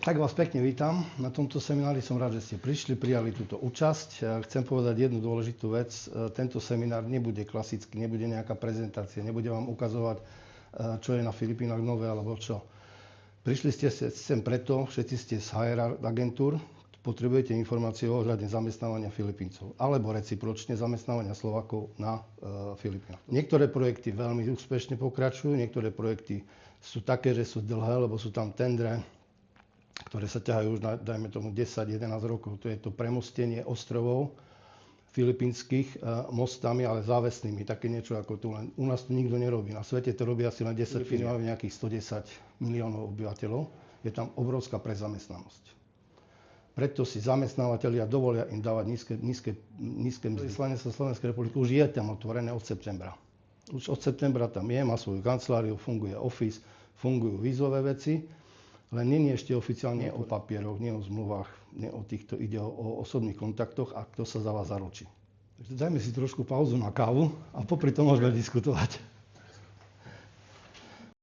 Tak vás pekne vítam. Na tomto seminári som rád, že ste prišli, prijali túto účasť. Chcem povedať jednu dôležitú vec. Tento seminár nebude klasický, nebude nejaká prezentácia, nebude vám ukazovať, čo je na Filipínach nové alebo čo. Prišli ste sem preto, všetci ste z HR agentúr, potrebujete informácie ohľadne zamestnávania Filipíncov alebo recipročne zamestnávania Slovákov na Filipínach. Niektoré projekty veľmi úspešne pokračujú, niektoré projekty sú také, že sú dlhé, lebo sú tam tendre, ktoré sa ťahajú už, dajme tomu, 10-11 rokov. To je to premostenie ostrovov filipínskych mostami, ale závesnými. Také niečo ako tu len. U nás to nikto nerobí. Na svete to robí asi len 10 firm, máme nejakých 110 miliónov obyvateľov. Je tam obrovská prezamestnanosť. Preto si zamestnávateľia dovolia im dávať nízke mzdy. Vyslanectvo Slovenskej republiky už je tam otvorené od septembra. Už od septembra tam je, má svoju kanceláriu, funguje office, fungujú vízové veci. Len nie je ešte oficiálne o papieroch, nie o zmluvách, nie o týchto, ide o osobných kontaktoch a kto sa za vás zaručí. Takže dajme si trošku pauzu na kávu a popri tom môžeme diskutovať.